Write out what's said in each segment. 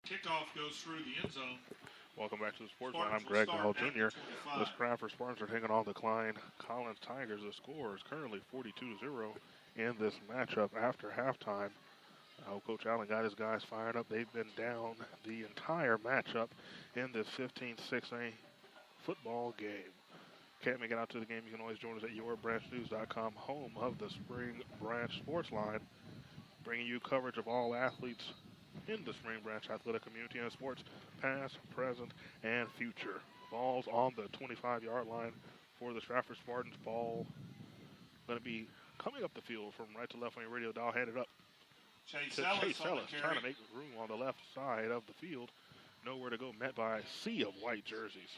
Kickoff goes through the end zone. Welcome back to the Sports Line. I'm Greg Hall Jr. The Stratford Spartans are taking on the Klein Collins Tigers. The score is currently 42-0 in this matchup after halftime. Coach Allen got his guys fired up. They've been down the entire matchup in this 15-6A football game. Can't make it out to the game? You can always join us at yourbranchnews.com, home of the Spring Branch Sports Line, bringing you coverage of all athletes in the Spring Branch athletic community and sports, past, present, and future. Ball's on the 25-yard line for the Stratford Spartans. Ball going to be coming up the field from right to left on your radio dial, headed up Chase to Ellis Chase Ellis, trying to make room on the left side of the field. Nowhere to go, met by a sea of white jerseys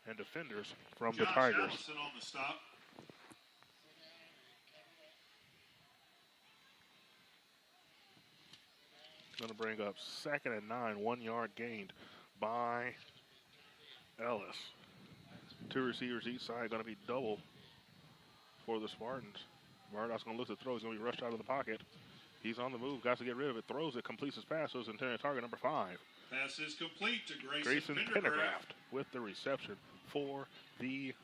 and defenders from the Tigers. Allison on the stop. Going to bring up 2nd and 9, 1 yard gained by Ellis. Two receivers each side, going to be double for the Spartans. Murdoch's going to look to throw. He's going to be rushed out of the pocket. He's on the move, got to get rid of it, throws it, completes his pass, so his intended target, number 5. Pass is complete to Grayson Pendergraft with the reception for the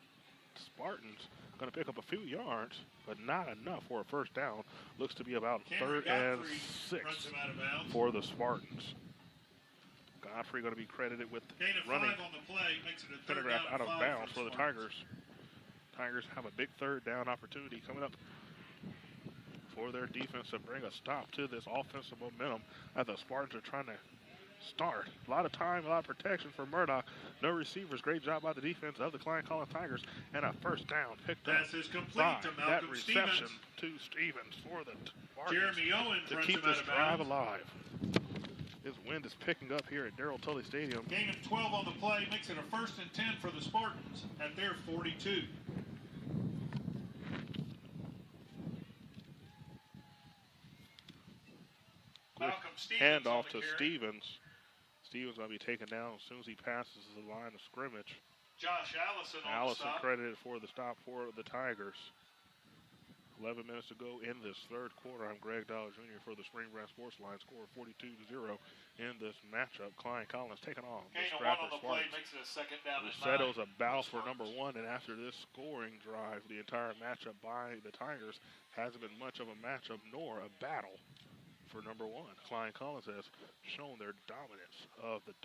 Spartans. Going to pick up a few yards, but not enough for a first down. Looks to be about Cameron 3rd and Godfrey 6 runs him out of bounds. for the Spartans. Godfrey going to be credited with Gain of running 5 on the play, makes it a third Pendergraft down out of and 5 bounds for the Spartans. Tigers. Tigers have a big 3rd down opportunity coming up for their defense to bring a stop to this offensive momentum as the Spartans are trying to start. A lot of time, a lot of protection for Murdoch. No receivers. Great job by the defense of the Klein Collins Tigers. And a first down picked up Pass is complete by to that Malcolm reception Stevens. to Stevens for the Spartans Jeremy Owens to runs keep him out this of drive bounds. alive. This wind is picking up here at Darrell Tully Stadium. Gain of 12 on the play, makes it a 1st and 10 for the Spartans at their 42. Malcolm Stevens Hand on off the to carry. Stevens. Stevens going to be taken down as soon as he passes the line of scrimmage. Josh Allison on Allison the stop. credited for the stop for the Tigers. 11 minutes to go in this 3rd quarter. I'm Greg Dollar Jr. for the Spring Branch Sports Line. Score 42-0 in this matchup. Klein Collins taking on the Gain of 1 Stratford on the play, Spartans. makes it a 2nd down and 9. Settles a battle for Spartans. number 1, and after this scoring drive, the entire matchup by the Tigers hasn't been much of a matchup nor a battle for number 1. Klein Collins has shown their dominance of the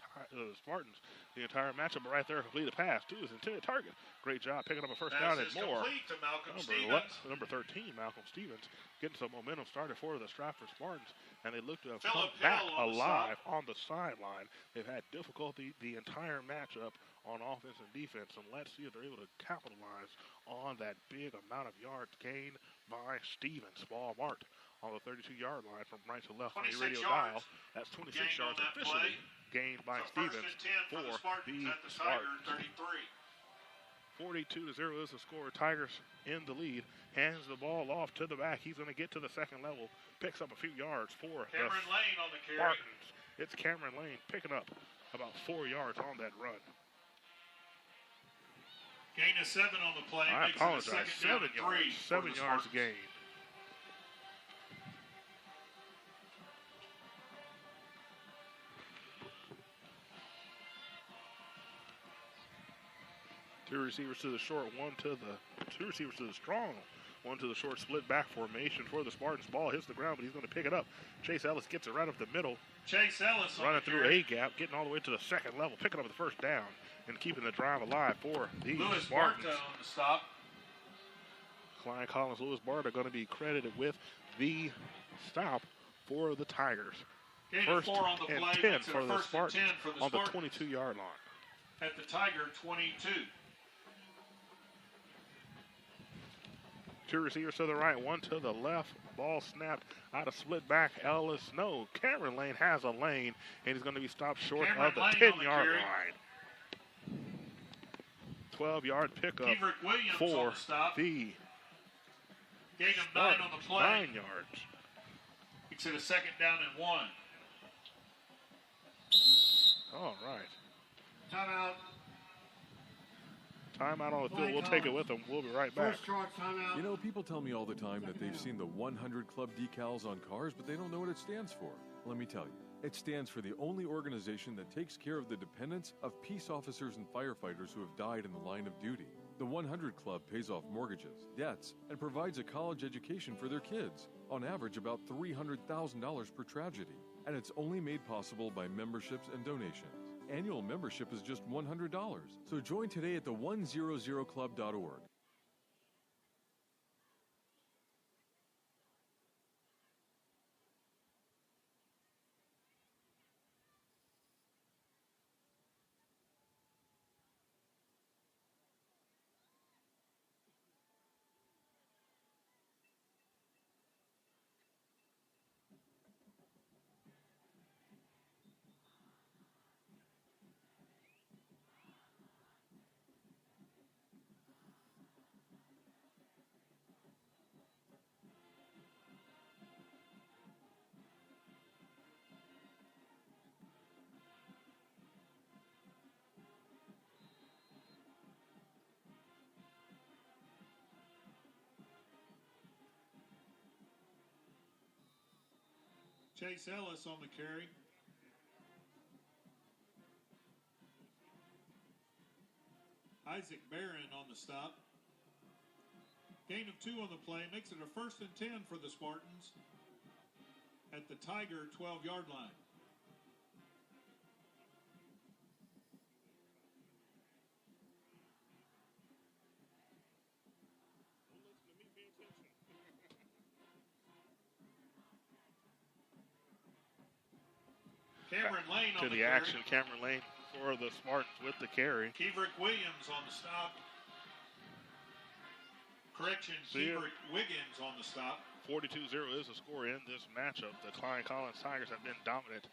Spartans the entire matchup. But right there, complete a pass to his intended target. Great job picking up a first down and more. Complete to Malcolm Stevens. Number 13, Malcolm Stevens, getting some momentum started for the Stratford Spartans, and they look to have Phillip come back Hill on the alive on the sideline. They've had difficulty the entire matchup on offense and defense, and let's see if they're able to capitalize on that big amount of yards gained by Stevens. Ball marked on the 32-yard line from right to left on the radio dial. That's 26 yards officially gained by Stevens for the Spartans. 42-0 is the score. Tigers in the lead. Hands the ball off to the back. He's going to get to the 2nd level. Picks up a few yards for Cameron Lane on the carry. Spartans. It's Cameron Lane picking up about 4 yards on that run. Gain of 7 on the play. I makes apologize. It a 2nd down and 3 7 yards Spartans. gained. Two receivers to the short, two receivers to the strong, one to the short, split back formation for the Spartans. Ball hits the ground, but he's going to pick it up. Chase Ellis gets it right up the middle. Chase Ellis running through a gap, getting all the way to the 2nd level, picking up the first down and keeping the drive alive for the Lewis Spartans. Barta on the stop. Klein Collins, Lewis Barta are going to be credited with the stop for the Tigers. Gain First of 4 on the and play, 10 makes it a for the 1st and Spartans 10 for the on the Spartans 22-yard line. at the Tiger 22. Two receivers to the right, one to the left. Ball snapped out of split back. Cameron Lane has a lane, and he's going to be stopped short of the 10-yard line. 12-yard pickup for the Gain of 9 on the play. 9 yards. Makes it a 2nd down and 1. All right. Timeout. Timeout on the field. We'll take it with them. We'll be right back. First short timeout. You know, people tell me all the time that they've seen the 100 Club decals on cars, but they don't know what it stands for. Let me tell you. It stands for the only organization that takes care of the dependents of peace officers and firefighters who have died in the line of duty. The 100 Club pays off mortgages, debts, and provides a college education for their kids, on average about $300,000 per tragedy. And it's only made possible by memberships and donations. Annual membership is just $100, so join today at the 100club.org. Chase Ellis on the carry. Isaac Barron on the stop. Gain of 2 on the play makes it a 1st and 10 for the Spartans at the Tiger 12-yard line. Cameron Lane to on the carry. action. Cameron Lane for the Spartans with the carry. Keverick Williams on the stop. Correction, Keverick Wiggins on the stop. 42-0 is the score in this matchup. The Klein Collins Tigers have been dominant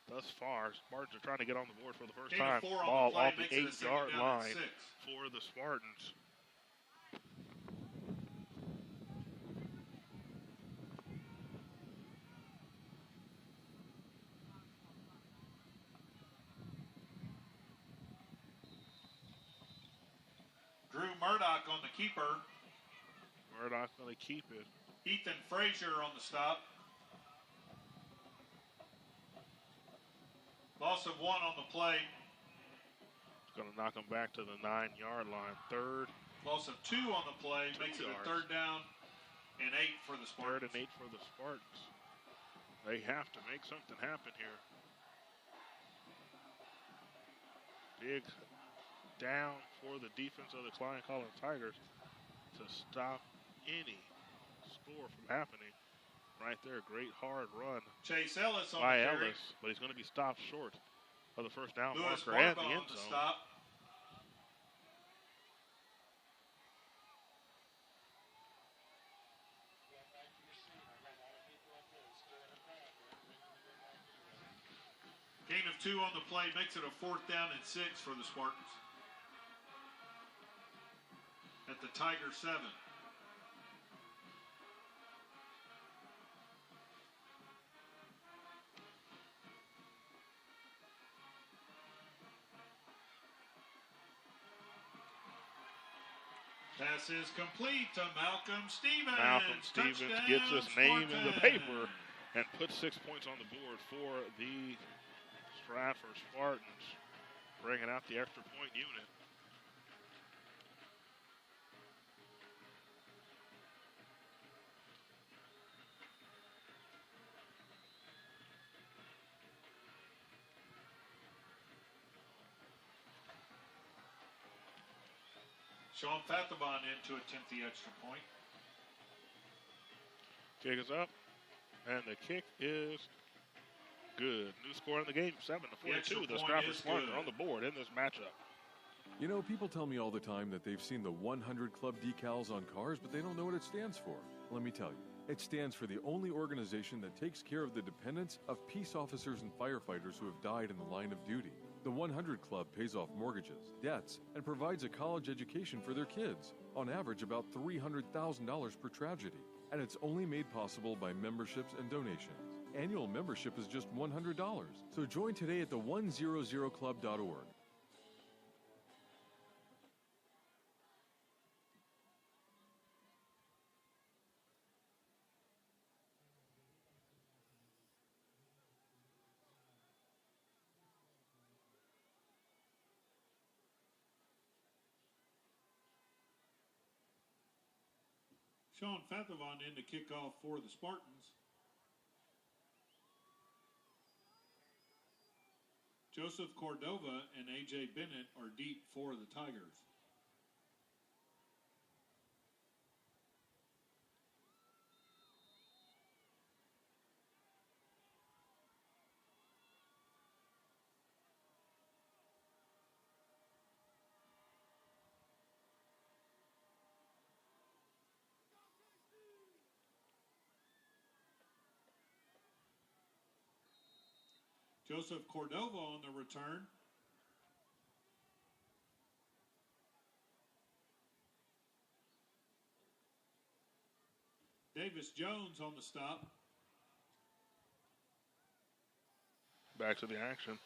thus far. Spartans are trying to get on the board for the first time. Ball off the 8-yard line for the Spartans. Drew Murdoch on the keeper. Murdoch going to keep it. Ethan Frazier on the stop. Loss of 1 on the play. Going to knock him back to the 9-yard line. Third. Loss of 2 on the play. Makes it a 3rd down and 8 for the Spartans. 3rd and 8 for the Spartans. They have to make something happen here. Big down for the defense of the Klein Collins Tigers to stop any score from happening. Right there, great hard run Chase Ellis on by the carry. Ellis, but he's going to be stopped short of the first down Lewis marker and the Barbaugh end on the zone. stop. Gain of 2 on the play makes it a 4th down and 6 for the Spartans at the Tiger 7. Pass is complete to Malcolm Stevens. Malcolm Stevens Touchdown, gets his name in the Spartans. paper and puts 6 points on the board for the Stratford Spartans, bringing out the extra point unit. Sean Fathabon in to attempt the extra point. Kick is up, and the kick is good. New score in the game, 7-42. The Stratford Spartans are on the board in this matchup. You know, people tell me all the time that they've seen the 100 Club decals on cars, but they don't know what it stands for. Let me tell you. It stands for the only organization that takes care of the dependents of peace officers and firefighters who have died in the line of duty. The 100 Club pays off mortgages, debts, and provides a college education for their kids, on average about $300,000 per tragedy. And it's only made possible by memberships and donations. Annual membership is just $100, so join today at the 100club.org. Sean Fathavon in to kick off for the Spartans. Joseph Cordova and A.J. Bennett are deep for the Tigers. Joseph Cordova on the return. Davis Jones on the stop. Back to the action.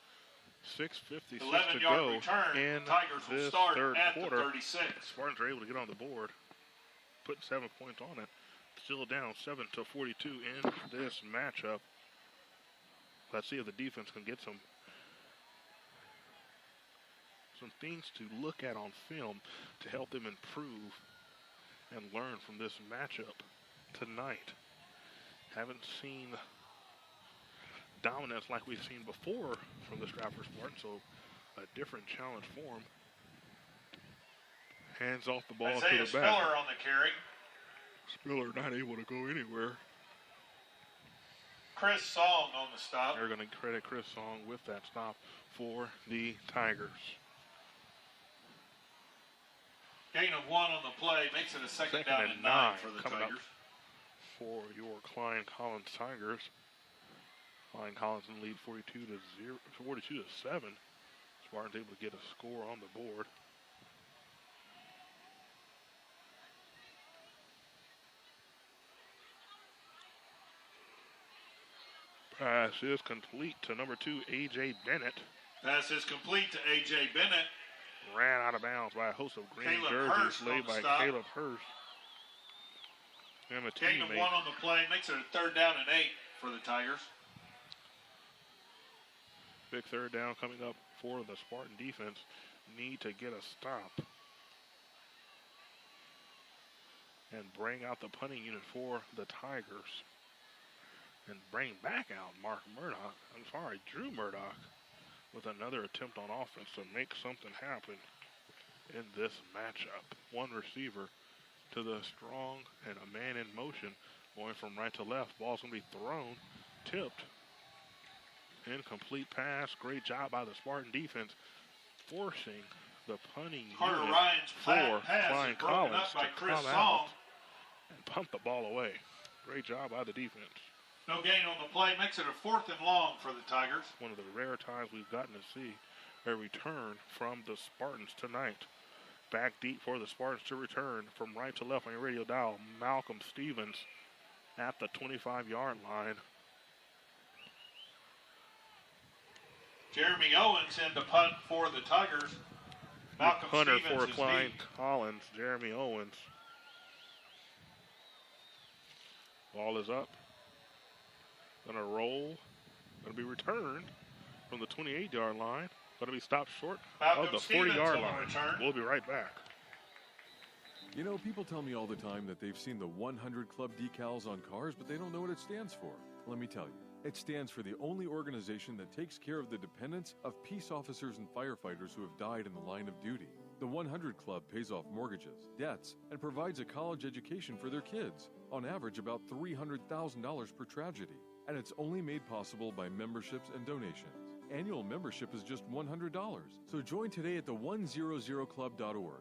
6:56 to 11-yard go return. in Tigers will this start third at quarter. the 36. Spartans are able to get on the board, put 7 points on it. Still down 7-42 in this matchup. Let's see if the defense can get some things to look at on film to help them improve and learn from this matchup tonight. Haven't seen dominance like we've seen before from the Stratford Spartans, so a different challenge for them. Hands off the ball to the back. Spiller on the carry. Spiller not able to go anywhere. Chris Song on the stop. They're going to credit Chris Song with that stop for the Tigers. Gain of 1 on the play makes it a second down and 9 for the coming Tigers. Up for your Klein Collins Tigers. Klein Collins in the lead 42-7. Spartans able to get a score on the board. Pass is complete to number 2, A.J. Bennett. Pass is complete to A.J. Bennett. Ran out of bounds by a host of green Caleb jerseys Hurst laid by stop. Caleb Hurst. And a Gain of 1 on the play makes it a third down and 8 for the Tigers. Big third down coming up for the Spartan defense. Need to get a stop and bring out the punting unit for the Tigers. And bring back out Drew Murdoch with another attempt on offense to make something happen in this matchup. One receiver to the strong and a man in motion going from right to left. Ball's going to be thrown, tipped. Incomplete pass. Great job by the Spartan defense forcing the punting Carter unit Ryan's for pass Klein is broken Collins up by to Chris come Song. out and pump the ball away. Great job by the defense. No gain on the play makes it a 4th and long for the Tigers. One of the rare times we've gotten to see a return from the Spartans tonight. Back deep for the Spartans to return from right to left on your radio dial. Malcolm Stevens at the 25-yard line. Jeremy Owens in to punt for the Tigers. Malcolm Punter Stevens for is Klein deep. Collins, Jeremy Owens. Ball is up. Going to roll. Going to be returned from the 28-yard line. Going to be stopped short Malcolm of the Stevens 40-yard on the line. return. We'll be right back. You know, people tell me all the time that they've seen the 100 Club decals on cars, but they don't know what it stands for. Let me tell you. It stands for the only organization that takes care of the dependents of peace officers and firefighters who have died in the line of duty. The 100 Club pays off mortgages, debts, and provides a college education for their kids. On average, about $300,000 per tragedy. And it's only made possible by memberships and donations. Annual membership is just $100. So join today at the 100club.org.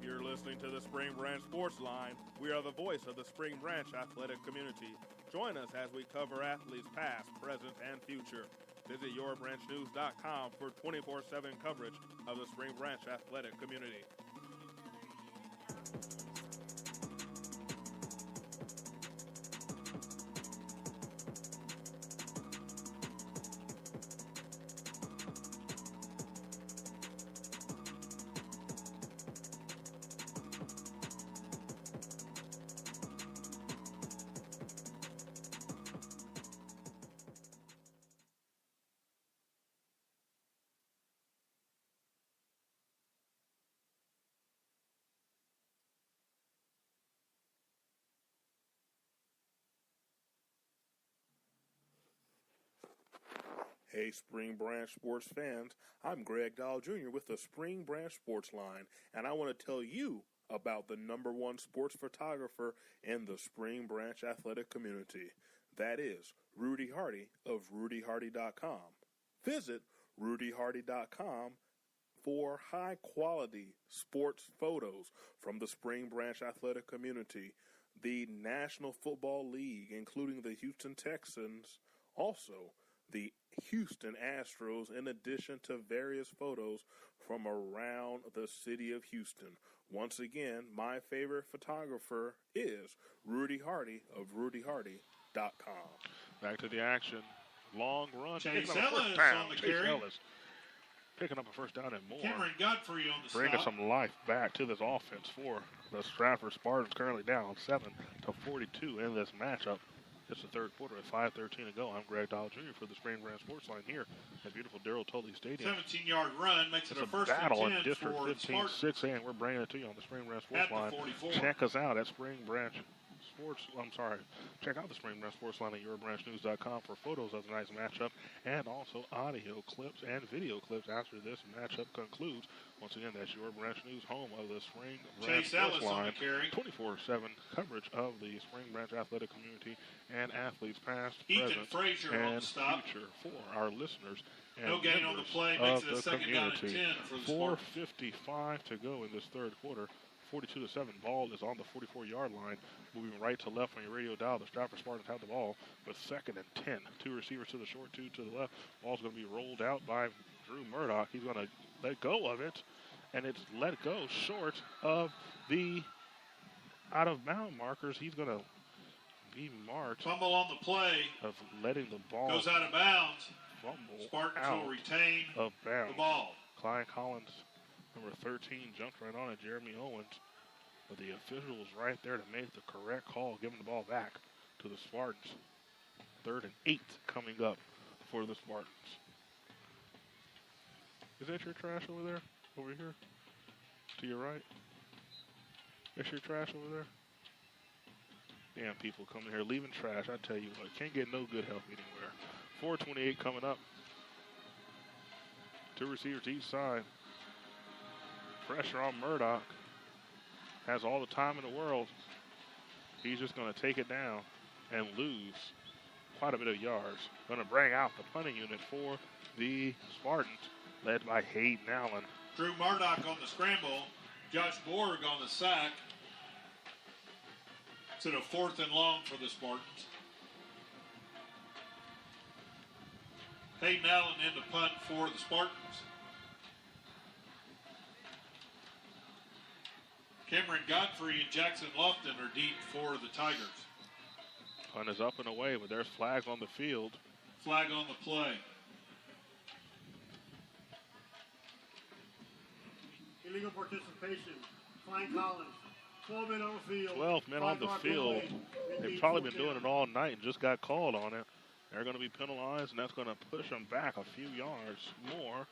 You're listening to the Spring Branch Sports Line. We are the voice of the Spring Branch athletic community. Join us as we cover athletes past, present, and future. Visit yourbranchnews.com for 24/7 coverage of the Spring Branch athletic community. Hey, Spring Branch sports fans, I'm Greg Dahl Jr. with the Spring Branch Sports Line, and I want to tell you about the #1 sports photographer in the Spring Branch athletic community. That is Rudy Hardy of RudyHardy.com. Visit RudyHardy.com for high-quality sports photos from the Spring Branch athletic community, the National Football League, including the Houston Texans, also the Houston Astros, in addition to various photos from around the city of Houston. Once again, my favorite photographer is Rudy Hardy of RudyHardy.com. Back to the action. Long run. Chase Picking up a Ellis first down. on the Chase carry. Ellis picking up a first down and more. Cameron Godfrey on the Bringing stop. some life back to this offense for the Stratford Spartans, currently down 7-42 in this matchup. It's the third quarter at 5:13 to go. I'm Greg Dahl Jr. for the Spring Branch Sports Line here at beautiful Darrell Tully Stadium. 17-yard run makes it It's a first battle and 10 in District for 15-6A, and we're bringing it to you on the Spring Branch Sports at the Line. 44. Check us out at Spring Branch Sports. Check out the Spring Branch Sports Line at yourbranchnews.com for photos of the night's matchup and also audio clips and video clips after this matchup concludes. Once again, that's Your Branch News, home of the Spring Branch Chase Sports Ellis on Line. the carry. 24/7 coverage of the Spring Branch athletic community and athletes past, Ethan present, Frazier on and the stop. future for our listeners and No gain on the members play. Makes of it a the second down and community. 10 for the Spartans. 4:55 to go in this third quarter. 42-7. Ball is on the 44-yard line. Moving right to left on your radio dial. The Stratford Spartans have the ball with 2nd and 10. Two receivers to the short, two to the left. Ball's going to be rolled out by Drew Murdoch. He's going to let go of it, and it's let go short of the out-of-bound markers. He's going to be marked Fumble on the play. of letting the ball Goes out of bounds. fumble Spartans out will retain of the bounds. ball. Klein Collins, number 13, jumped right on it. Jeremy Owens. But the official was right there to make the correct call, giving the ball back to the Spartans. 3rd and 8 coming up for the Spartans. Is that your trash over there? Over here? To your right? That's your trash over there? Damn, people coming here leaving trash. I tell you what, can't get no good help anywhere. 4:28 coming up. Two receivers each side. Pressure on Murdoch. Has all the time in the world. He's just going to take it down and lose quite a bit of yards. Going to bring out the punting unit for the Spartans, led by Hayden Allen. Drew Murdoch on the scramble. Josh Borg on the sack. It's at a 4th and long for the Spartans. Hayden Allen in the punt for the Spartans. Cameron Godfrey and Jackson Lofton are deep for the Tigers. Punt is up and away, but there's flags on the field. Flag on the play. Illegal participation. Klein Collins. 12 men on the field. 12 men on the field. They've probably been doing it all night and just got called on it. They're going to be penalized, and that's going to push them back a few yards more.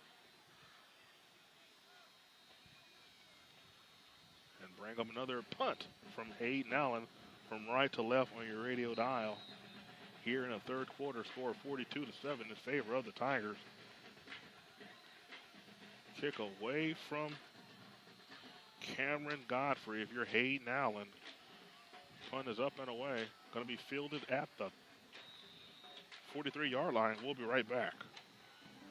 And bring up another punt from Hayden Allen from right to left on your radio dial. Here in the third quarter, score 42-7 in favor of the Tigers. Kick away from Cameron Godfrey if you're Hayden Allen. Punt is up and away. Going to be fielded at the 43-yard line. We'll be right back.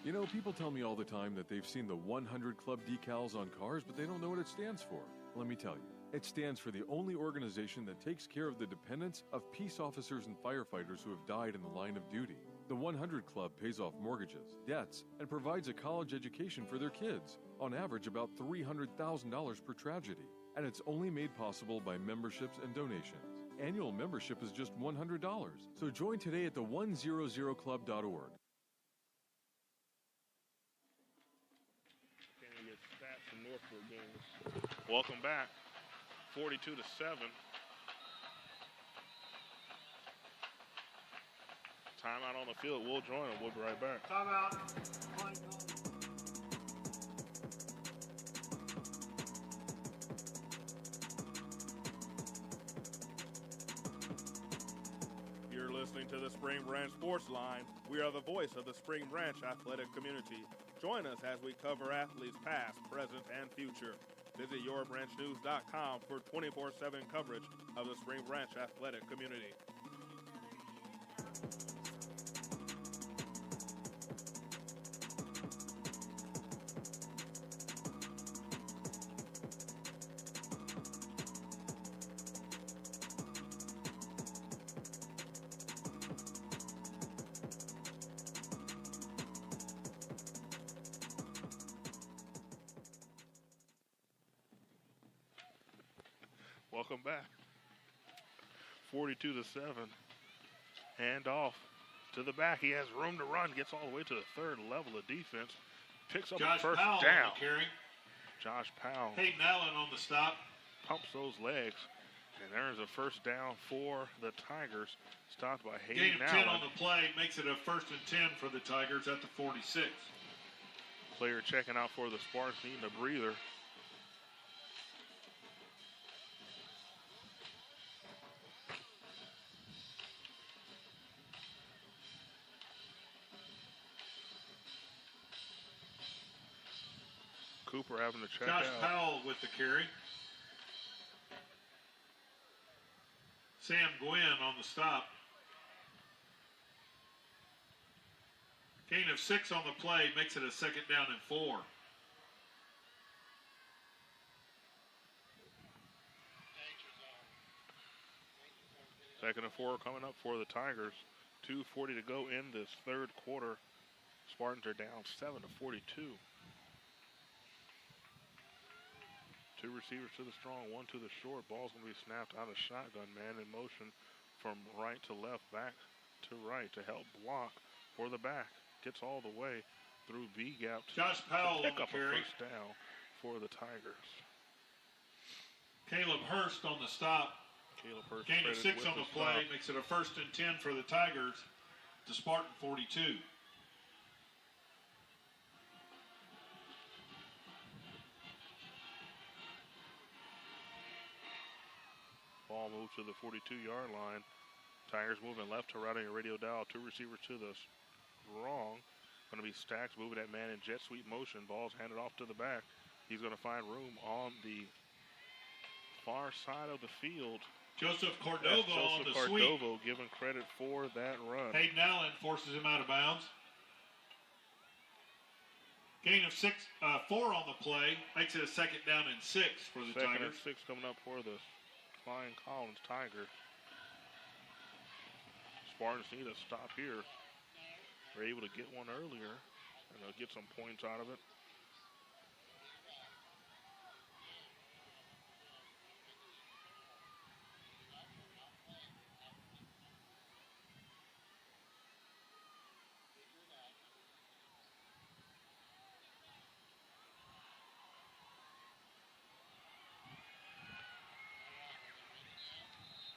You know, people tell me all the time that they've seen the 100 Club decals on cars, but they don't know what it stands for. Let me tell you. It stands for the only organization that takes care of the dependents of peace officers and firefighters who have died in the line of duty. The 100 Club pays off mortgages, debts, and provides a college education for their kids. On average, about $300,000 per tragedy. And it's only made possible by memberships and donations. Annual membership is just $100. So join today at the 100club.org. Welcome back. 42-7. Timeout on the field. We'll join them. We'll be right back. Timeout. Klein Collins. You're listening listening to the Spring Branch Sports Line. We are the voice of the Spring Branch athletic community. Join us as we cover athletes past, present, and future. Visit yourbranchnews.com for 24/7 coverage of the Spring Branch athletic community. Welcome back. 42-7. Hand off to the back. He has room to run. Gets all the way to the third level of defense. Picks up the first Powell down. On the carry. Josh Powell Hayden Allen on the stop. pumps those legs. And there's a first down for the Tigers. Stopped by Gain Hayden of 10 Allen. on the play makes it a 1st and 10 for the Tigers at the 46. Player checking out for the Spartans, needing a breather. Cooper having to check Josh out. Powell with the carry. Sam Gwynn on the stop. Gain of 6 on the play makes it a 2nd down and 4. Second and 4 coming up for the Tigers. 2:40 to go in this third quarter. Spartans are down 7-42. Two receivers to the strong, one to the short. Ball's going to be snapped out of shotgun. Man in motion from right to left, back to right to help block for the back. Gets all the way through B gap to Josh Powell pick on the up a carry. first down for the Tigers. Caleb Hurst on the stop. Caleb Hurst Gain of credited 6 with on the the play stop. makes it a 1st and 10 for the Tigers to Spartan 42. Ball moves to the 42-yard line. Tigers moving left to right on your radio dial. Two receivers to the wrong. Going to be Stacks moving that man in jet sweep motion. Ball's handed off to the back. He's going to find room on the far side of the field. Joseph Cordova on the Joseph sweep. Cordova given credit for that run. Hayden Allen forces him out of bounds. Gain of 4 on the play makes it a 2nd down and 6 for the Second Tigers. and 6 coming up for the Klein Collins Tigers. Spartans need a stop here. They're able to get one earlier, and they'll get some points out of it.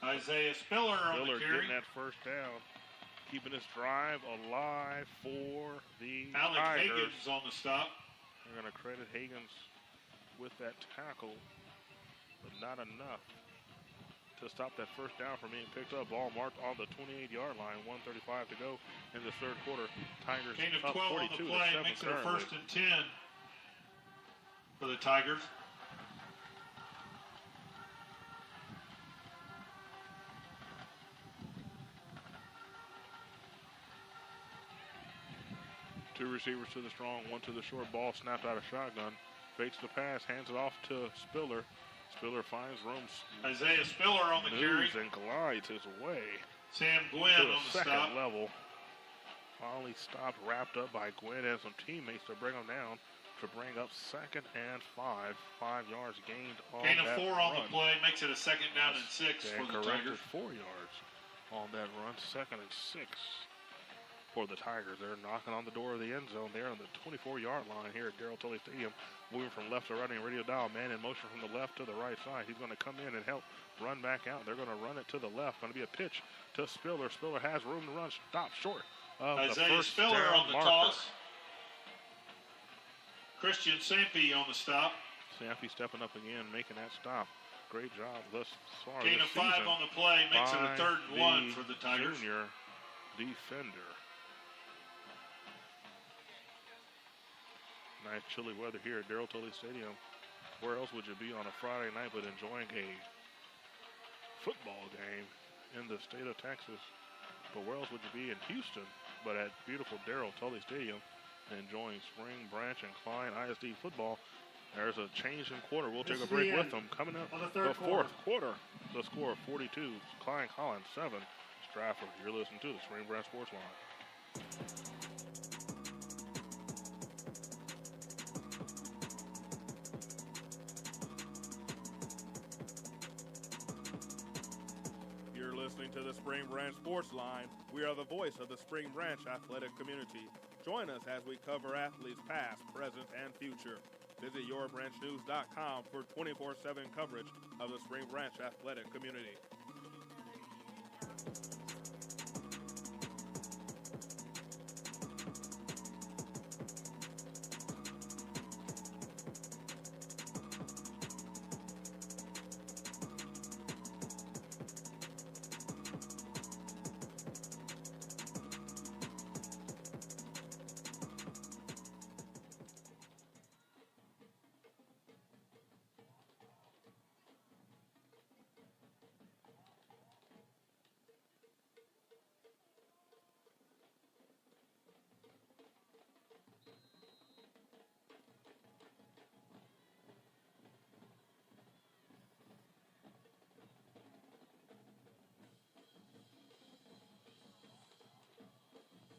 Isaiah Spiller on the carry. Getting that first down. Keeping this drive alive for the Alec Tigers. Higgins on the stop. They're going to credit Higgins with that tackle, but not enough to stop that first down from being picked up. Ball marked on the 28-yard line. 1:35 to go in the third quarter. Tigers Gain of up 12 on 42 the play to 7 makes it a currently. 1st and 10 for the Tigers. Two receivers to the strong, one to the short. Ball snapped out of shotgun. Fakes the pass, hands it off to Spiller. Spiller finds room. Isaiah Spiller on the carry. Moves and glides his way Sam to Gwynn the on the second stop. level. Finally stopped, wrapped up by Gwynn and some teammates to bring him down to bring up 2nd and 5. 5 yards gained on Gain of that 4 run. on the play makes it a 2nd down and 6 And for the corrected Tigers. 4 yards on that run. 2nd and 6 for the Tigers. They're knocking on the door of the end zone. They're on the 24-yard line here at Darrell Tully Stadium. Moving from left to right on your radio dial. Man in motion from the left to the right side. He's going to come in and help run back out. They're going to run it to the left. Going to be a pitch to Spiller. Spiller has room to run. Stop short of the Isaiah first Spiller down on the marker. toss. Christian Sampe on the stop. Sampy stepping up again, making that stop. Great job thus far Gain this of 5 season on the play makes it a by 3rd and 1 for the Tigers. Junior defender. Nice chilly weather here at Darrell Tully Stadium. Where else would you be on a Friday night but enjoying a football game in the state of Texas? But where else would you be in Houston but at beautiful Darrell Tully Stadium enjoying Spring Branch and Klein ISD football? There's a change in quarter. We'll take a break with them. Coming up, the fourth quarter. The score of 42, Klein Collins 7, Stratford. You're listening to the Spring Branch Sports Line. You're listening to the Spring Branch Sports Line. We are the voice of the Spring Branch athletic community. Join us as we cover athletes past, present, and future. Visit yourbranchnews.com for 24/7 coverage of the Spring Branch athletic community.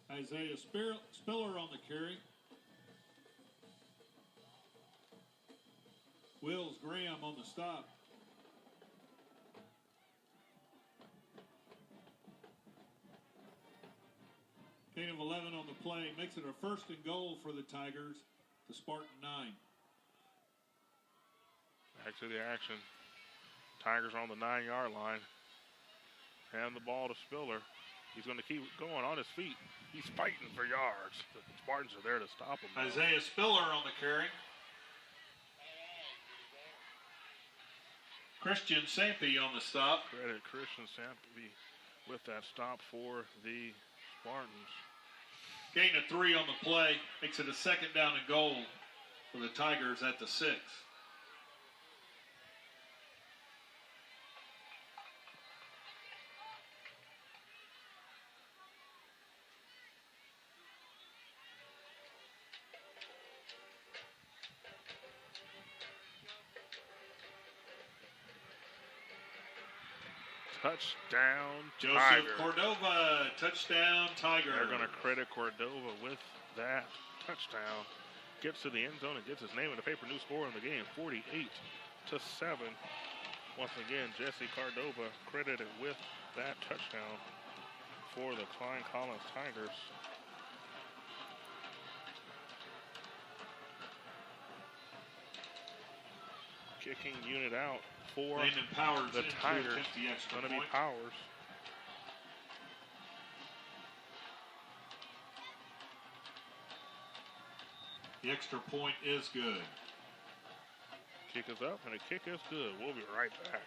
Isaiah Spiller on the carry. Wills Graham on the stop. Gain of 11 on the play. Makes it a 1st and goal for the Tigers. The Spartan 9. Back to the action. Tigers on the 9-yard line. Hand the ball to Spiller. He's going to keep going on his feet. He's fighting for yards. The Spartans are there to stop him. Isaiah Spiller on the carry. Christian Sampe on the stop. Credit Christian Sampe with that stop for the Spartans. Gain of 3 on the play. Makes it a 2nd down and goal for the Tigers at the 6. Touchdown, Joseph Tiger. Cordova, touchdown, Tiger. They're going to credit Cordova with that touchdown. Gets to the end zone and gets his name in the paper. New score in the game, 48-7. Once again, Jesse Cordova credited with that touchdown for the Klein Collins Tigers. Kicking unit out for the Tigers. It's going to be Powers. The extra point is good. Kick is up and a kick is good. We'll be right back.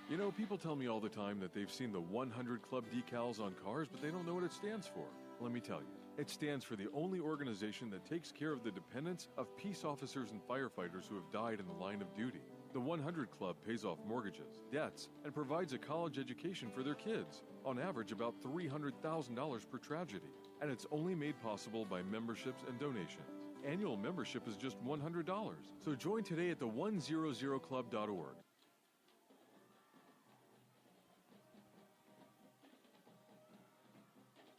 You know, people tell me all the time that they've seen the 100 Club decals on cars, but they don't know what it stands for. Let me tell you. It stands for the only organization that takes care of the dependents of peace officers and firefighters who have died in the line of duty. The 100 Club pays off mortgages, debts, and provides a college education for their kids. On average, about $300,000 per tragedy. And it's only made possible by memberships and donations. Annual membership is just $100. So join today at the100club.org.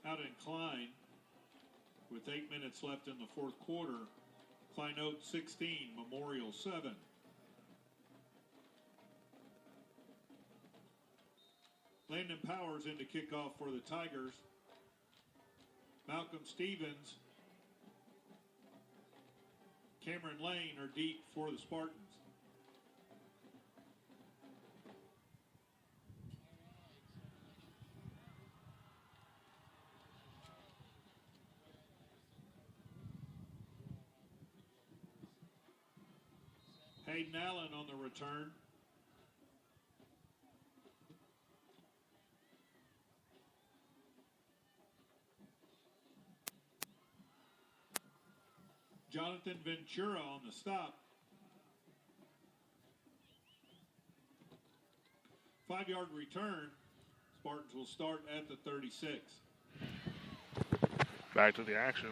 Out in Klein, with 8 minutes left in the 4th quarter, Klein Oaks 16, Memorial 7. Landon Powers into kickoff for the Tigers. Malcolm Stevens, Cameron Lane are deep for the Spartans. Hayden Allen on the return. Jonathan Ventura on the stop. 5-yard return. Spartans will start at the 36. Back to the action.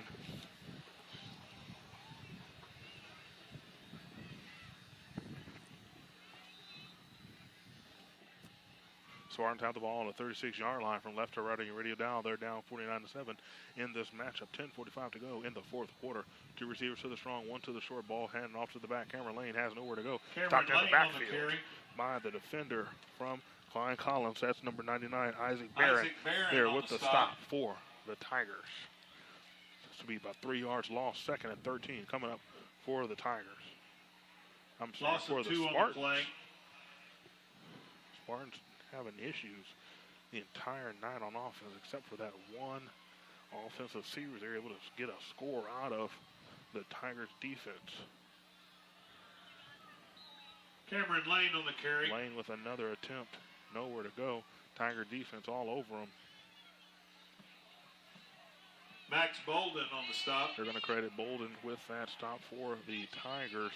Spartans have the ball on the 36-yard line from left to right on your radio dial. They're down 49-7 in this matchup. 10:45 to go in the fourth quarter. 2 receivers to the strong, 1 to the short. Ball handing off to the back. Cameron Lane has nowhere to go. Stopped in the backfield by the defender from Klein Collins. That's number 99, Isaac Barron there with the stop for the Tigers. This will be about 3 yards lost. 2nd and 13 coming up for the Tigers. I'm sorry, for the Spartans. Spartans having issues the entire night on offense, except for that one offensive series. They're able to get a score out of the Tigers' defense. Cameron Lane on the carry. Lane with another attempt. Nowhere to go. Tiger defense all over him. Max Bolden on the stop. They're going to credit Bolden with that stop for the Tigers.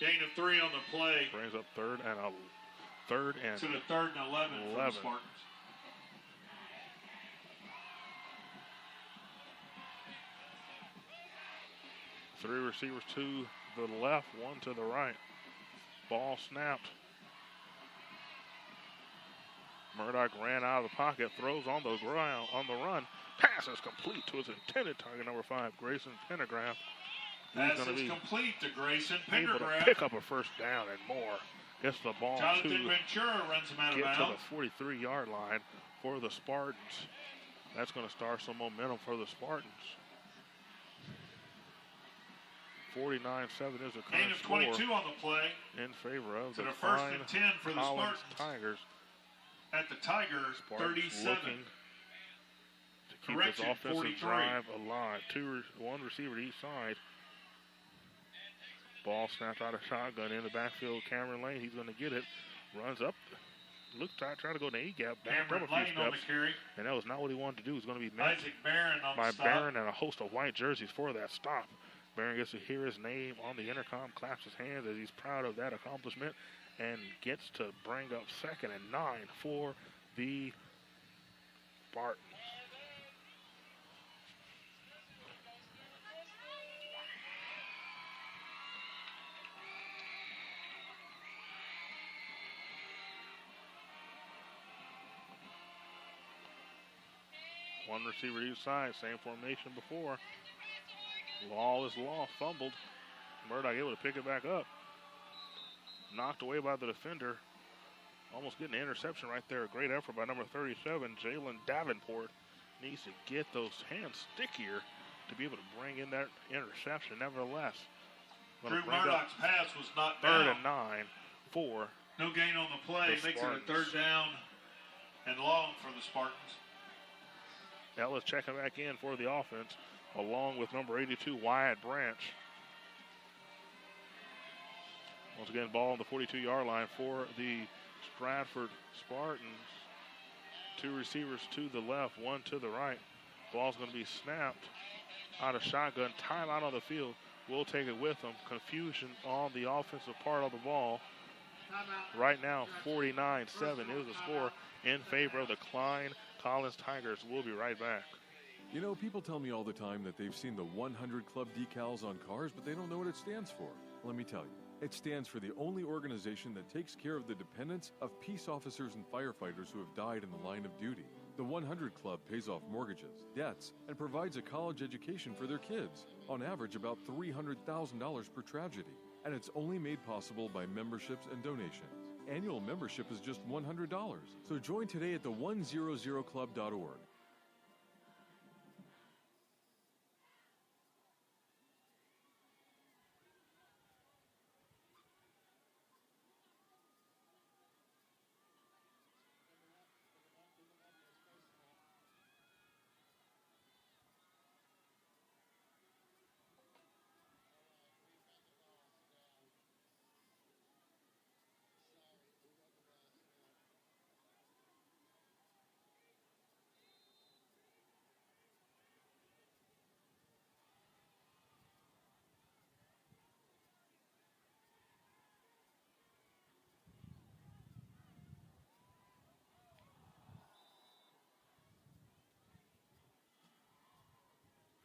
Gain of 3 on the play. Brings up third and 11 to the 3rd and 11 for the Spartans. Three receivers to the left, 1 to the right. Ball snapped. Murdoch ran out of the pocket, throws on the ground, on the run. Pass is complete to his intended target, number 5, Grayson Pendergraft. Pass is complete to Grayson Pendergraft. Able to pick up a first down and more. Gets the ball Jonathan Ventura runs him out of bounds. Get to the 43-yard line for the Spartans. That's going to start some momentum for the Spartans. 49-7 is the current gain of 22 on the play. In favor of the 1st and 10 for the Spartans. Tigers. At the Tigers, Spartans 37. Looking to keep this offensive 43. drive alive. 1 receiver to each side. Ball snapped out of shotgun in the backfield. Cameron Lane, he's going to get it. Runs up. Looks trying to go to A-gap. Back up a few steps. And that was not what he wanted to do. He's going to be met by Barron and a host of white jerseys for that stop. Barron gets to hear his name on the intercom, claps his hands as he's proud of that accomplishment, and gets to bring up 2nd and 9 for the Spartans. One receiver each side, same formation before. Law is lost, fumbled. Murdoch able to pick it back up. Knocked away by the defender. Almost getting an interception right there. A great effort by number 37, Jalen Davenport. Needs to get those hands stickier to be able to bring in that interception. Nevertheless, Drew Murdoch's pass was not down. 3rd and 9 for no gain on the play. Makes it a 3rd down and long for the Spartans. Ellis checking back in for the offense, along with number 82, Wyatt Branch. Once again, ball on the 42-yard line for the Stratford Spartans. 2 receivers to the left, 1 to the right. Ball's going to be snapped out of shotgun. Timeout on the field. We'll take it with them. Confusion on the offensive part of the ball. Right now, 49-7 is the score in favor of the Klein Collins Tigers. We'll be right back. You know, people tell me all the time that they've seen the 100 Club decals on cars, but they don't know what it stands for. Let me tell you. It stands for the only organization that takes care of the dependents of peace officers and firefighters who have died in the line of duty. The 100 Club pays off mortgages, debts, and provides a college education for their kids, on average about $300,000 per tragedy. And it's only made possible by memberships and donations. Annual membership is just $100. So join today at the 100club.org.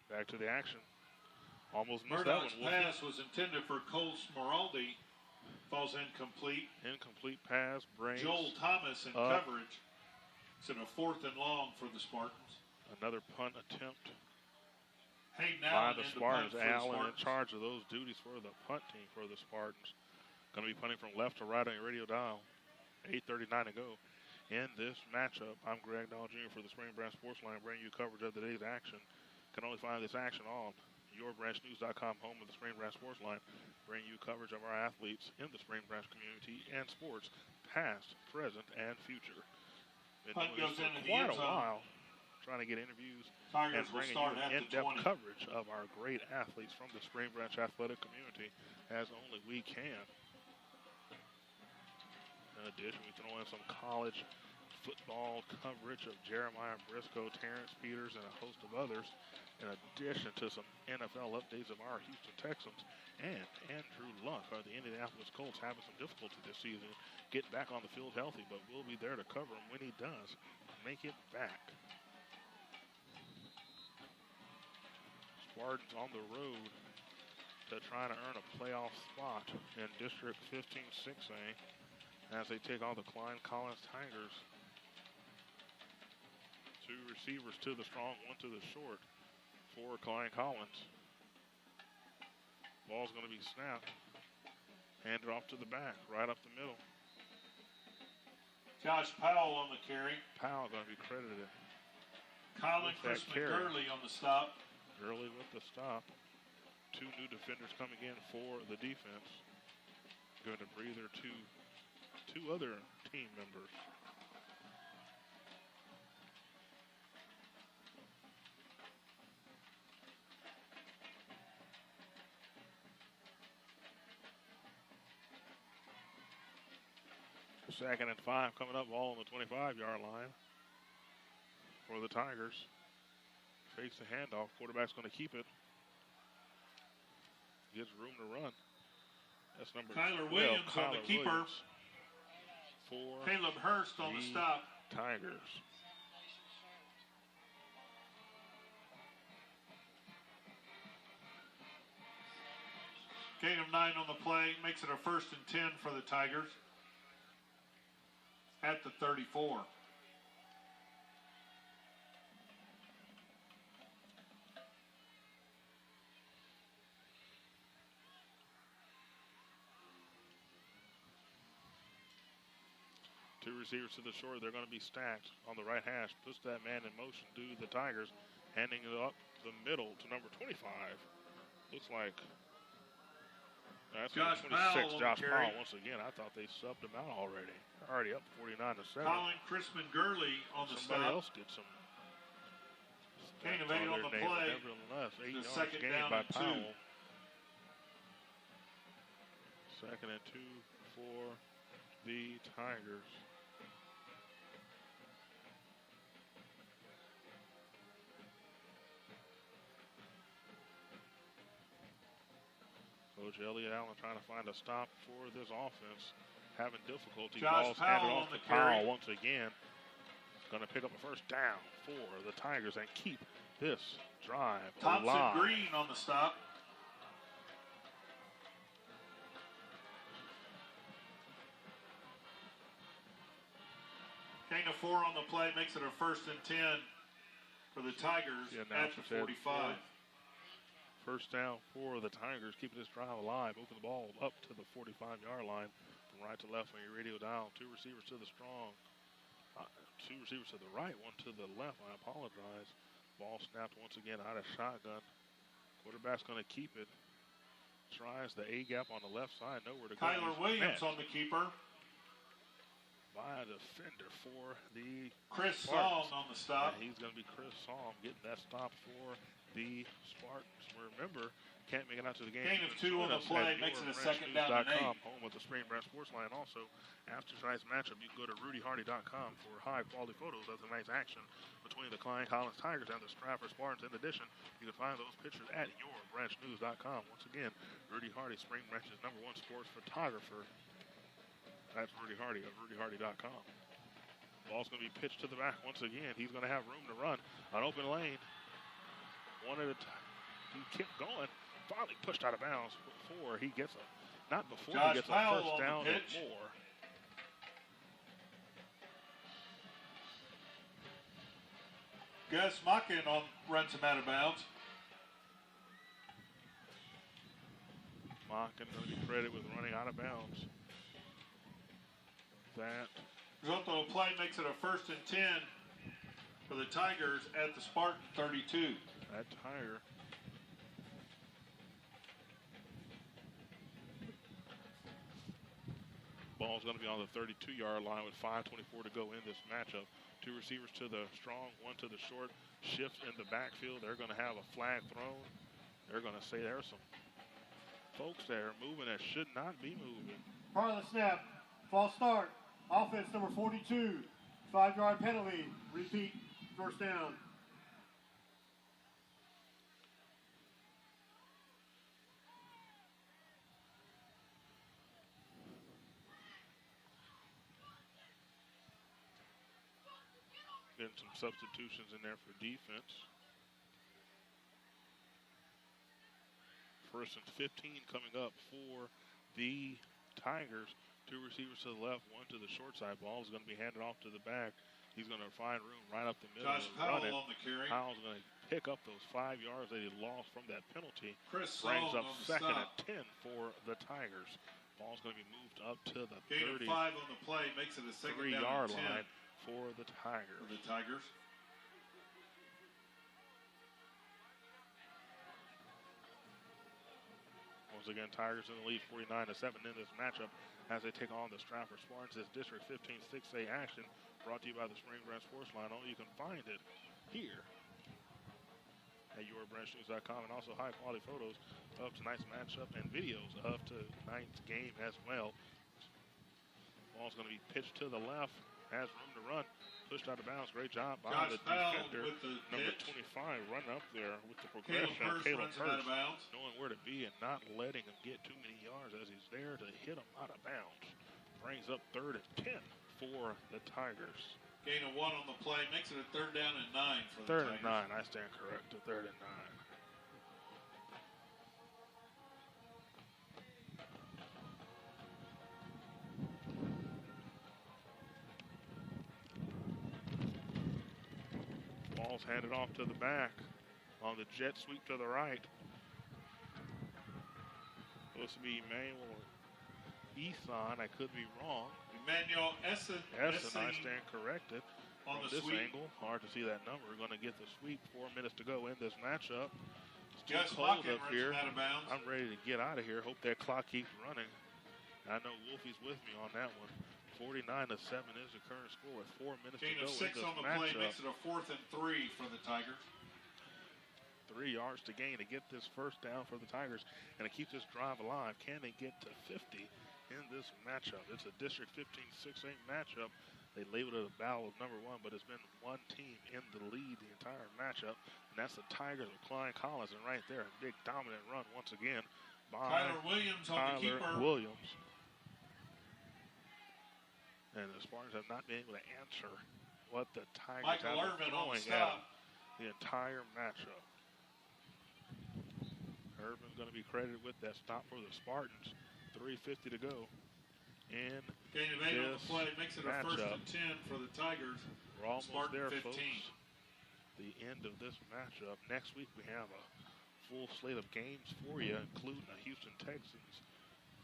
Back to the action. Almost missed that one. Murdoch's pass was intended for Cole Smeraldi. Falls incomplete. Incomplete pass. Braves. Joel Thomas in coverage. It's in a 4th and long for the Spartans. Another punt attempt by the Spartans. Allen in charge of those duties for the punt team for the Spartans. Going to be punting from left to right on your radio dial. 8:39 to go in this matchup. I'm Greg Dahl Jr. for the Spring Branch Sports Line, bringing you coverage of today's action. Can only find this action on yourbranchnews.com, home of the Spring Branch Sports Line, bringing you coverage of our athletes in the Spring Branch community and sports, past, present, and future. Been doing this for quite a while, trying to get interviews and bringing you in-depth coverage of our great athletes from the Spring Branch athletic community as only we can. In addition, we throw in some college football coverage of Jeremiah Briscoe, Terrence Peters, and a host of others, in addition to some NFL updates of our Houston Texans and Andrew Luck of the Indianapolis Colts having some difficulty this season getting back on the field healthy, but we'll be there to cover him when he does make it back. Spartans on the road to try to earn a playoff spot in District 15-6A as they take on the Klein Collins Tigers. 2 receivers to the strong, 1 to the short for Klein Collins. Ball's going to be snapped. Handed off to the back, right up the middle. Josh Powell on the carry. Powell going to be credited. Colin Chrisman Gurley on the stop. Gurley with the stop. 2 new defenders coming in for the defense. Going to breather to 2 other team members. Second and 5 coming up, ball on the 25-yard line for the Tigers. Fakes the handoff. Quarterback's going to keep it. Gives room to run. That's number 12, Williams on the keeper. Williams for Caleb Hurst on the stop. Tigers. Gain of 9 on the play. Makes it a 1st and 10 for the Tigers. At the 34. Two receivers to the short. They're going to be stacked on the right hash. Puts that man in motion to the Tigers. Handing it up the middle to number 25. Looks like that's Josh 26, Josh Powell once again. I thought they subbed him out already. Already up 49-7. Colin Chrisman Gurley on the Somebody stop. else did some. Gain of 8 on the play. Nevertheless, 8 yards second gained down by and 2. Powell. 2nd and 2 for the Tigers. Coach Elliott Allen trying to find a stop for this offense. Having difficulty. Josh Ball's handed Powell off on to the carry. Powell once again. Going to pick up a 1st down for the Tigers and keep this drive Thompson alive. Green on the stop. Gain of 4 on the play. Makes it a 1st and 10 for the Tigers at the 45. 1st down for the Tigers, keeping this drive alive. Open the ball up to the 45-yard line from right to left on your radio dial. 2 receivers to the strong. 2 receivers to the right, 1 to the left. I apologize. Ball snapped once again out of shotgun. Quarterback's going to keep it. Tries the A-gap on the left side. Nowhere to go. Kyler Williams on the keeper. By a defender for the Chris Spartans. Song on the stop. And he's going to be Chris Song getting that stop for the Spartans. Remember, can't make it out to the game. Gain of 2 on the play makes it a 2nd down and 8. Home with the Spring Branch Sports Line. Also, after tonight's matchup, you can go to rudyhardy.com for high-quality photos of tonight's action between the Klein Collins Tigers and the Stratford Spartans. In addition, you can find those pictures at yourbranchnews.com. Once again, Rudy Hardy, Spring Branch's #1 sports photographer. That's Rudy Hardy at rudyhardy.com. Ball's going to be pitched to the back once again. He's going to have room to run. An open lane. One at a time. He kept going. Finally pushed out of bounds before he gets a, not before Josh he gets Powell a first on the down and pitch. more. Gus Mackin runs him out of bounds. Mackin going to be credited with running out of bounds. That Result of the play makes it a 1st and 10 for the Tigers at the Spartan 32. That Tiger. Ball's going to be on the 32-yard line with 5:24 to go in this matchup. Two receivers to the strong, one to the short. Shift in the backfield. They're going to have a flag thrown. They're going to say there's some folks there moving that should not be moving. Part of the snap. False start. Offense number 42. 5-yard penalty. Repeat. First down. Getting some substitutions in there for defense. First and 15 coming up for the Tigers. Two receivers to the left, one to the short side. Ball is going to be handed off to the back. He's going to find room right up the middle. Josh Powell on the carry. Powell's going to pick up those 5 yards that he lost from that penalty. Chris brings Song up on the second stop. and 10 for the Tigers. Ball's going to be moved up to the Gain of 5 on the play makes it a 2nd down yard and 10 line for the Tigers. for the Tigers. Once again, Tigers in the lead 49-7 in this matchup as they take on the Stratford Spartans. This District 15 6A action brought to you by the Spring Branch Sports Line. Only you can find it here at yourbranchnews.com, and also high-quality photos of tonight's matchup and videos of tonight's game as well. Ball's going to be pitched to the left, has room to run, pushed out of bounds. Great job by Josh the Powell defender, with the number pitch. 25, running up there with the Caleb progression. Hurst runs him out of bounds. Knowing where to be and not letting him get too many yards as he's there to hit him out of bounds. Brings up 3rd and 10 for the Tigers. Gain of 1 on the play makes it a 3rd down and 9 for the 3rd Tigers. and 9, I stand corrected. 3rd and 9. Ball's handed off to the back on the jet sweep to the right. Supposed to be Emmanuel Eson. I could be wrong. Emmanuel Essen I stand corrected. on From the this sweep. angle, hard to see that number. We're going to get the sweep. 4 minutes to go in this matchup. It's too Gus cold Mackin up runs here. him out of bounds. I'm ready to get out of here. Hope that clock keeps running. I know Wolfie's with me on that one. 49-7 is the current score with 4 minutes Gain to go of 6 in this on the play matchup. makes it a 4th and 3 for the Tigers. 3 yards to gain to get this first down for the Tigers and to keep this drive alive. Can they get to 50 in this matchup? It's a District 15 6A matchup. They labeled it a battle of number 1, but it's been one team in the lead the entire matchup, and that's the Tigers with Klein Collins. And right there, a big dominant run once again by Tyler Williams on the keeper. Williams. And the Spartans have not been able to answer what the Tigers Michael have been Irvin on the throwing at them stop. the entire matchup. Irvin's going to be credited with that stop for the Spartans. 3:50 to go in Gain of 8 on the this play makes it a 1st matchup. and 10 for the Tigers. We're almost Spartan there, 15. folks. The end of this matchup. Next week we have a full slate of games for you, including the Houston Texans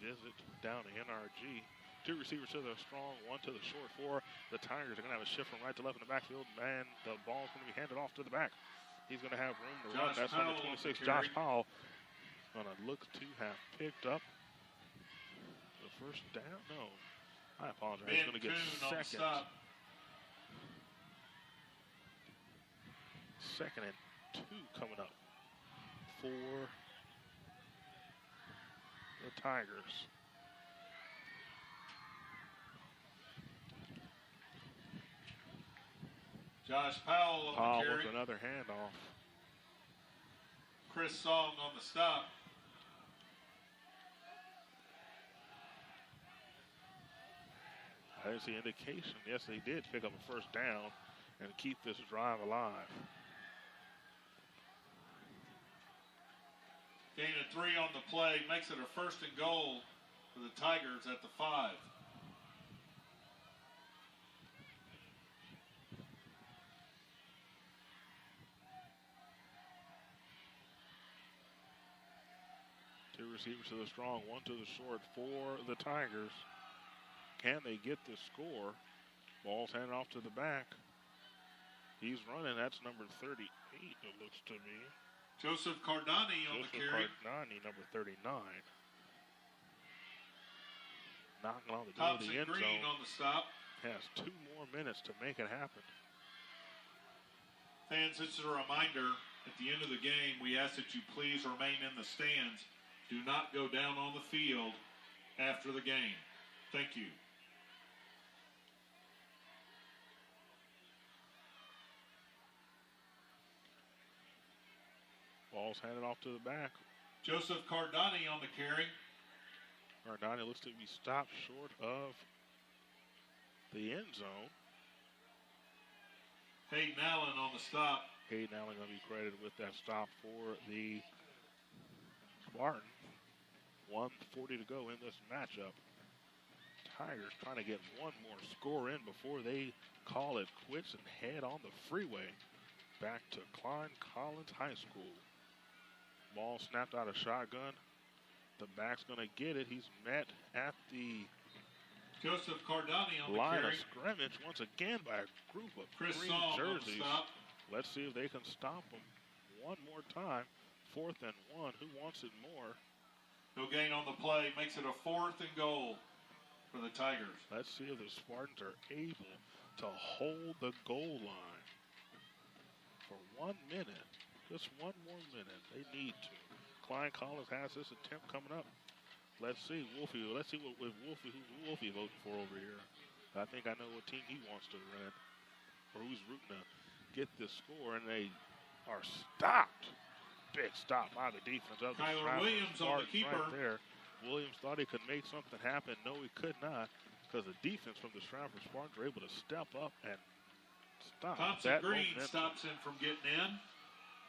visit down to NRG. 2 receivers to the strong, 1 to the short. For the Tigers are going to have a shift from right to left in the backfield, and the ball's going to be handed off to the back. He's going to have room to run. That's number 26, Josh Powell. Going to look to have picked up the first down. No, I apologize. He's going to get Coon on the second. stop. 2nd and 2 coming up for the Tigers. Josh Powell on Powell the carry. with another handoff. Chris Song on the stop. There's the indication. Yes, they did pick up a first down and keep this drive alive. Gain of 3 on the play, makes it a 1st and goal for the Tigers at the 5. Two receivers to the strong, one to the short for the Tigers. Can they get this score? Ball's handed off to the back. He's running. That's number 38, it looks to me. Joseph Cardani on the carry. Cardani, number 39. Knocking on the door of the end Green zone. On the stop. Has 2 more minutes to make it happen. Fans, this is a reminder. At the end of the game, we ask that you please remain in the stands. Do not go down on the field after the game. Thank you. Ball's handed off to the back. Joseph Cardani on the carry. Cardani looks to be stopped short of the end zone. Hayden Allen on the stop. Hayden Allen going to be credited with that stop for the Spartans. 1:40 to go in this matchup. Tigers trying to get one more score in before they call it quits and head on the freeway back to Klein Collins High School. Ball snapped out of shotgun. The back's going to get it. He's met at the Joseph Cardani on the line carry. of scrimmage once again by a group of Chris green Saul jerseys. on the stop. Let's see if they can stop them one more time. 4th and 1. Who wants it more? No gain on the play. Makes it a 4th and goal for the Tigers. Let's see if the Spartans are able to hold the goal line for 1 minute. Just 1 more minute. They need to. Klein Collins has this attempt coming up. Let's see, Wolfie. Let's see what Wolfie, who's Wolfie voting for over here. I think I know what team he wants to run, or who's rooting to get this score, and they are stopped. Big stop by the defense of the Kyler Williams on the keeper. Right there. Williams thought he could make something happen. No, he could not, because the defense from the Stratford Spartans were able to step up and stop Thompson that Green momentum. stops him from getting in.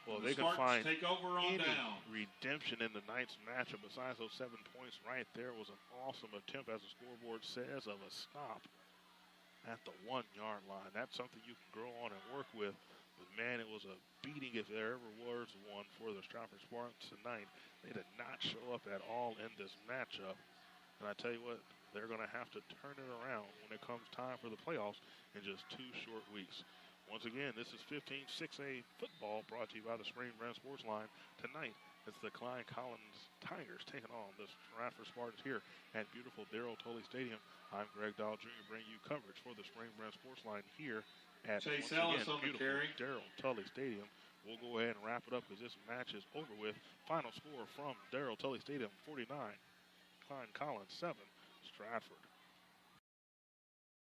Well, The they can Spartans find take over on any down. redemption in the night's matchup besides those 7 points right there. Was an awesome attempt, as the scoreboard says, of a stop at the 1-yard line. That's something you can grow on and work with. But, man, it was a beating if there ever was one for the Stratford Spartans tonight. They did not show up at all in this matchup. And I tell you what, they're going to have to turn it around when it comes time for the playoffs in just 2 short weeks. Once again, this is 15-6A football brought to you by the Spring Brand Sports Line. Tonight, it's the Klein Collins Tigers taking on the Stratford Spartans here at beautiful Darrell Tully Stadium. I'm Greg Dahl Jr. bringing you coverage for the Spring Brand Sports Line here at Chase Ellis on the carry. Darrell Tully Stadium. We'll go ahead and wrap it up as this match is over with. Final score from Darrell Tully Stadium, 49. Klein Collins, 7. Stratford